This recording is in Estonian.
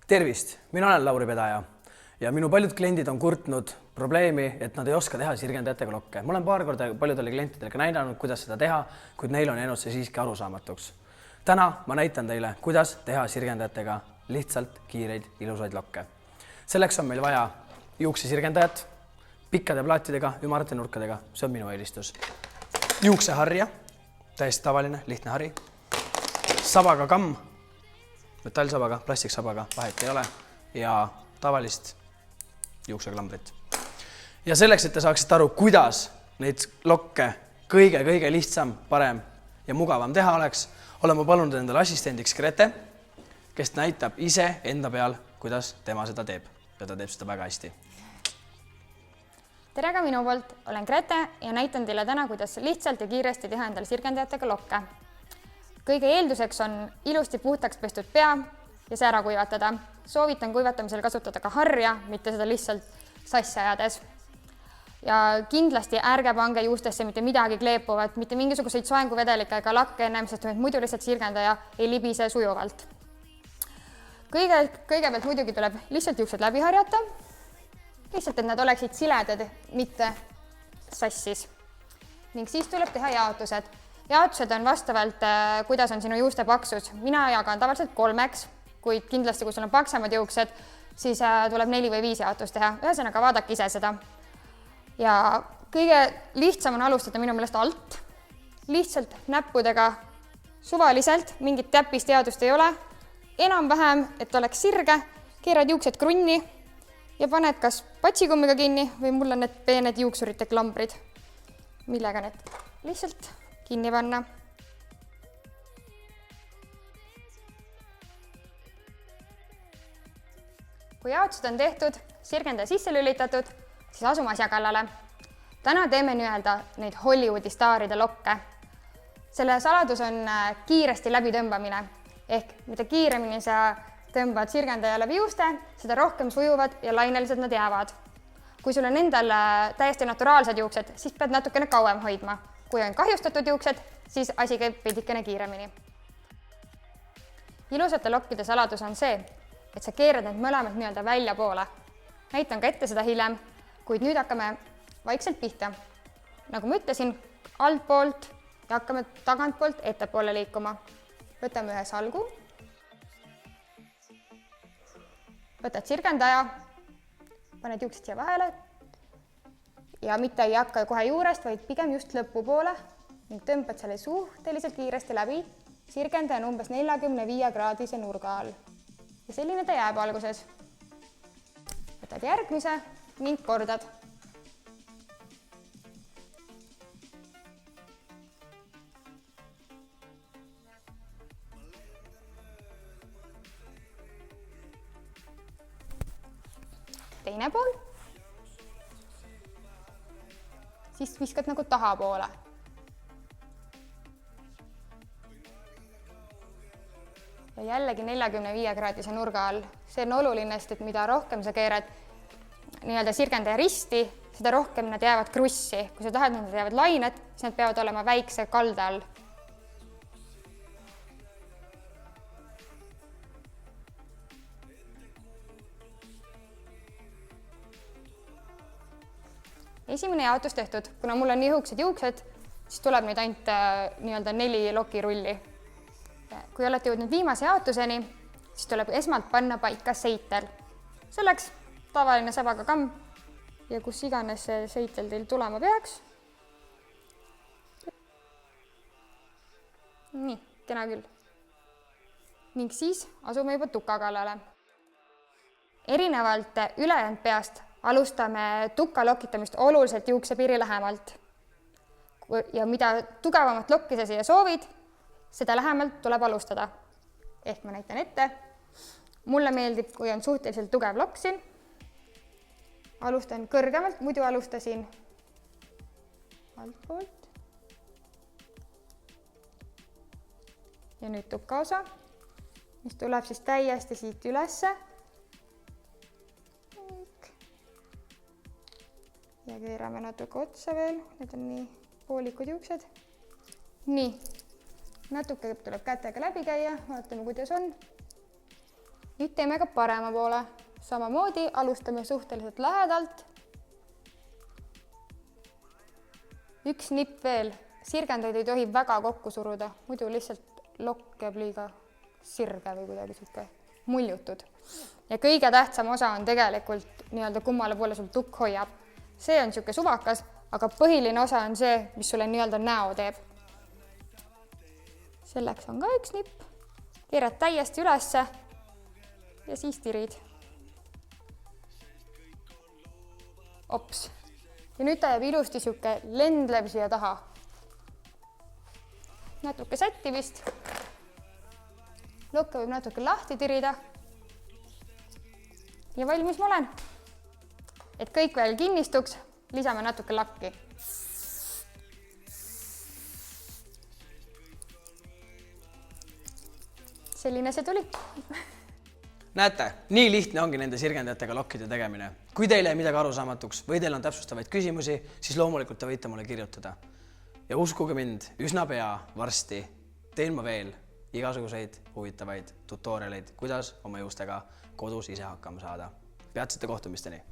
Tervist, mina olen Lauri Pedaja ja minu paljud kliendid on kurtnud probleemi, et nad ei oska teha sirgendajatega lokke. Ma olen paar korda paljudele klientidele näidanud, kuidas seda teha, kuid neil on jäänud see siiski arusaamatuks. Täna ma näitan teile, kuidas teha sirgendajatega lihtsalt kiireid ilusaid lokke. Selleks on meil vaja juuksesirgendajat, pikkade plaatidega, ümarate nurkadega, see on minu eelistus. Juukseharja, täiesti tavaline, lihtne hari, sabaga kamm, metallsabaga, plastiksabaga, vahet ei ole ja tavalist juukseklambrit. Ja selleks, et te saaksite aru, kuidas neid lokke kõige lihtsam, parem ja mugavam teha oleks, olen ma palunud endale assistendiks Grete, kes näitab ise enda peal, kuidas tema seda teeb. Ja ta teeb seda väga hästi. Tere ka minu poolt, olen Grete ja näitan teile täna, kuidas lihtsalt ja kiiresti teha endale sirgendajatega lokke. Kõige eelduseks on ilusti puhtaks pestud pea ja see ära kuivatada. Soovitan kuivatamisel kasutada ka harja, mitte seda lihtsalt sassi ajades. Ja kindlasti ärge pange juustesse mitte midagi kleepuvat, mitte mingisuguseid soenguvedelikke ega lakke ennem, sest muidu lihtsalt sirgendaja ei libise sujuvalt. Kõigepealt muidugi tuleb lihtsalt juuksed läbi harjata, lihtsalt, et nad oleksid siledad, mitte sassis. Ning siis tuleb teha jaotused. Jaotused on vastavalt, kuidas on sinu juuste paksus. Mina jagan tavaliselt 3, kuid kindlasti, kui sul on paksemad juuksed, siis tuleb 4 või 5 jaotust teha. Ühesõnaga, vaadake ise seda. Ja kõige lihtsam on alustada minu meelest alt. Lihtsalt näppudega suvaliselt, mingit täppist teadust ei ole. Enam-vähem, et oleks sirge, keerad juuksed krunni ja paned kas patsikummiga kinni või mul on need peened juuksurite klambrid, millega need lihtsalt kinni panna. Kui jaotused on tehtud, sirgendaja sisse lülitatud, siis asume asja kallale. Täna teeme neid Hollywoodi staaride lokke. Selle saladus on kiiresti läbitõmbamine, ehk mida kiiremini sa tõmbad sirgendaja läbi juuste, seda rohkem sujuvad ja lainelised nad jäävad. Kui sul on endal täiesti naturaalsed juuksed, siis pead natukene kauem hoidma. Kui on kahjustatud juuksed, siis asi käib veidikene kiiremini. Ilusate lokkide saladus on see, et sa keerad need mõlemad nii-öelda välja poole. Näitan ka ette seda hiljem, kuid nüüd hakkame vaikselt pihta. Nagu ma ütlesin, altpoolt ja hakkame tagantpoolt ettepoole liikuma. Võtame ühe salgu. Võtad sirgendaja, paned juuksed siia vahele ja mitte ei hakka kohe juurest, vaid pigem just lõpupoole ning tõmbad selle suhteliselt kiiresti läbi. Sirgendaja on umbes 45-kraadise nurga all. Ja selline ta jääb alguses. Võtad järgmise ning kordad. Teine pool. Siis viskad nagu tahapoole. Ja jällegi 45-kraadise nurga all. See on oluline, et mida rohkem sa keerad nii-öelda sirgendaja risti, seda rohkem nad jäävad krussi. Kui sa tahad, nad jäävad lained, siis nad peavad olema väikse kalde all. Esimene jaotus tehtud. Kuna mul on nii õhuksed juuksed, siis tuleb nüüd ainult nii-öelda 4 lokirulli. Kui olete jõudnud viimase jaotuseni, siis tuleb esmalt panna paika seitel. Selleks tavaline sabaga kamm ja kus iganes see seitel teil tulema peaks. Nii, kena küll. Ning siis asume juba tuka kallale. Erinevalt ülejäänud peast alustame tuka lokitamist oluliselt juuksepiiri lähemalt. Ja mida tugevamat lokki sa siia soovid, seda lähemalt tuleb alustada. Ehk ma näitan ette. Mulle meeldib, kui on suhteliselt tugev lokk siin. Alustan kõrgemalt, muidu alustasin altpoolt. Ja nüüd tuka osa, mis tuleb siis täiesti siit ülesse. Ja keerame natuke otsa veel, need on nii poolikud juuksed. Nii, natuke tuleb kätega läbi käia, vaatame, kuidas on. nüüd teeme ka parema poole. Samamoodi alustame suhteliselt lähedalt. Üks nipp veel. Sirgendeid ei tohi väga kokku suruda, muidu lihtsalt lokk jääb liiga sirge või kuidagi sihuke muljutud. Ja kõige tähtsam osa on tegelikult nii-öelda kummale poole sul tukk hoiab. See on sihuke suvakas, aga põhiline osa on see, mis sulle nii-öelda näo teeb. Selleks on ka üks nipp. Keerad täiesti ülesse ja siis tirid. Ops. Ja nüüd ta jääb ilusti sihuke lendleb siia taha. Natuke sätti vist. Lokke võib natuke lahti tirida. Ja valmis ma olen. Et kõik veel kinnistuks, lisame natuke lakki. Selline see tuli. Näete, nii lihtne ongi nende sirgendajatega lokkide tegemine. Kui teile jäi midagi arusaamatuks või teil on täpsustavaid küsimusi, siis loomulikult te võite mulle kirjutada. Ja uskuge mind, üsna pea varsti teen ma veel igasuguseid huvitavaid tutorialeid, kuidas oma juustega kodus ise hakkama saada. Peatsete kohtumisteni!